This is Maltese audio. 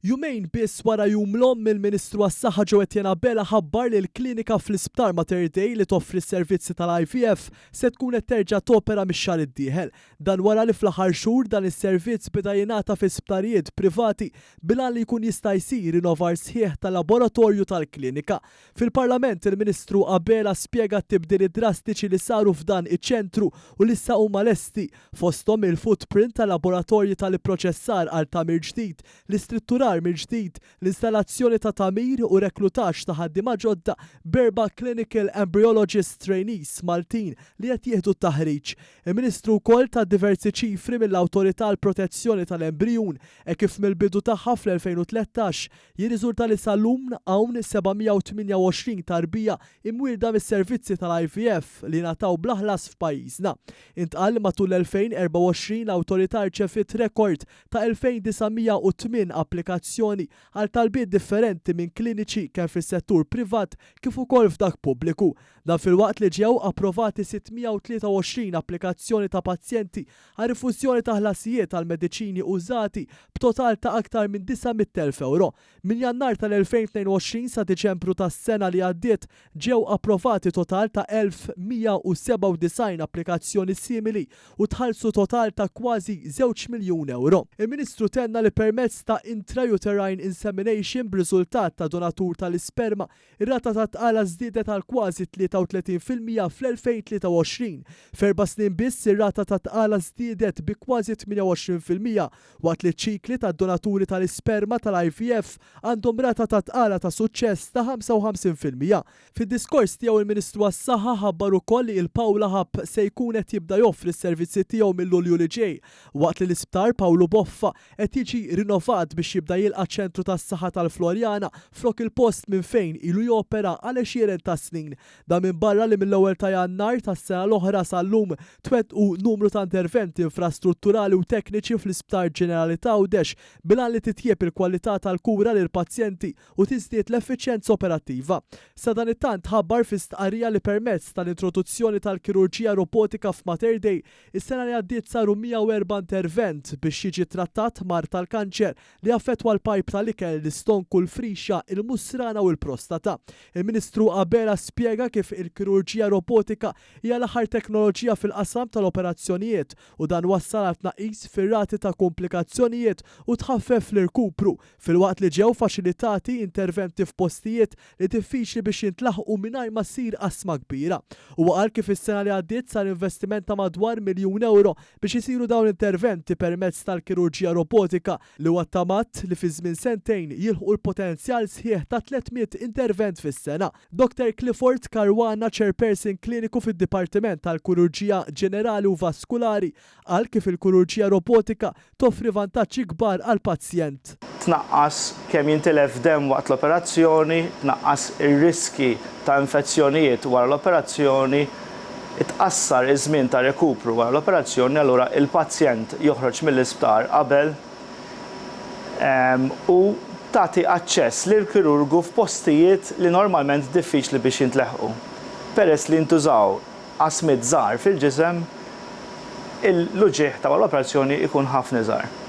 Jumejn biss wara jumlhom il-Ministru għas-Saħħa Joe Etienne Abela ħabbar li l-klinika fl-Isptar Mater Dei li toffri s-servizzi tal-IVF se tkun qed terġa' topera mix-xahar id-dieħel. Dan wara li fl-aħħar xhur dan is-servizz beda jingħata fi sptarijiet privati bilan li jkun jista' jsir innovar sħiħ tal-laboratorju tal-klinika. Fil-Parlament il-Ministru Abela spjega t-tibdili drastiċi li saru f'dan iċ-ċentru u li issa huma lesti fosthom il-footprint tal-laboratorji tal-ipproċessar għal tagħmir ġdid, l-istrutturar mill-ġdid, l-installazzjoni ta' tagħmir u reklutaġġ ta' ħaddiema ġodda b'4 clinical embryologist trainees Maltin li qed jieħdu t-taħriġ. Il-Ministru wkoll ta' diversi ċifri mill-Awtorità għall Protezzjoni tal-Embrijun kif mill-bidu tagħha fl-2013 jirriżulta li sal-lum hawn 728 tarbija imwielda mis-servizzi tal-IVF li ngħataw bl-aħlas f'pajjiżna. Intqal matul l-2024 l-Awtorità rċevit rekord ta' 2908 applikazzjoni għal talbiet differenti minn kliniċi kemm fis-settur privat kif ukoll f'dak pubbliku. Dan filwaqt li ġew approvati 623 applikazzjoni ta' pazjenti għal rifużjoni ta' ħlasijiet għal mediċini użati b'total ta' aktar minn 900,000 euro. Minn Jannar tal-2022 sa' Diċembru tas-sena li għaddiet ġew approvati total ta' 1197 applikazzjoni simili u tħallsu total ta' kważi 2 miljun euro. Il-Ministru tenna li permezz ta' intrauterine insemination b'riżultat ta' donatur tal-isperma ir-rata ta' tqala żdiedet għal kważi 33% fl-2023. F'4 snin biss ir-rata ta' tqala żdiedet bi kważi 28% waqt li ċ-ċikli tad-donaturi tal-isperma tal-IVF għandhom rata ta' tqala ta' suċċess ta' 55%. Fid-diskors tiegħu il-Ministru għas-Saħħa ħabbar ukoll li il-Pawla Hub se jkun qed jibda joffri s-servizzi tiegħu mill-Lulju li ġej waqt li l-Isptar Pawlu Boffa qed jiġi rinnovat biex jibda jilqa' ċentru tas-saħħa tal-Florjana flok il-post minn fejn ilu jopera għal 20 ta' snin. Dan minn barra li mill-ewwel ta' Jannar tas-sena l-oħra sal-lum twettqu numru ta' interventi infrastrutturali u tekniċi fl-Isptar Ġenerali ta' Għawdex bilan li titjieb il-kwalità tal-kura lil pazjenti u tiżdied l-effiċjenza operattiva. Sa dan it-tant ħabbar fi stqarrija li permezz tal-introduzzjoni tal-kirurġija robotika f'Mater Dei is-sena li għaddiet saru 104 intervent biex jiġi trattat mar tal-kanċer li affettwa l-pajp tal-ikel, l-istonku, l-frixa, il-musrana u l-prostata. Il-Ministru Abela spjega kif il-kirurġija robotika hija l-aħħar teknoloġija fil-qasam tal-operazzjonijiet u dan wassal għal tnaqqis fir-rati ta' komplikazzjonijiet u tħaffef l-irkupru filwaqt li ġew faċilitati interventi f'postijiet li diffiċli biex jintlaħqu mingħajr ma ssir qasma kbira. U qal kif is-sena li għaddiet sar investiment ta' madwar €1,000,000 biex isiru dawn interventi permezz tal-kirurġija robotika li huwa tamat li fi żmien sentejn jilħqu l-potenzjal sħiħ ta' 300 intervent fis-sena. Dr. Clifford Caruana, chairperson kliniku fid-Dipartiment tal-Kirurġija Ġenerali u Vaskulari, qal kif il-kirurġija robotika toffri vantaġġi kbar għall-pazjent. Tnaqqas kemm jintilef demm waqt l-operazzjoni, tnaqqas ir-riski ta' infezzjonijiet wara l-operazzjoni, itqassar iż-żmien ta' rekupru wara l-operazzjoni, allura il-pazjent joħroġ mill-isptar qabel u tagħti aċċess lil kirurgu f'postijiet li normalment diffiċli biex jintleħqu. Peress li ntużaw qasmiet żgħar fil-ġisem, l-uġigħ ta' l-operazzjoni ikun ħafna żgħar.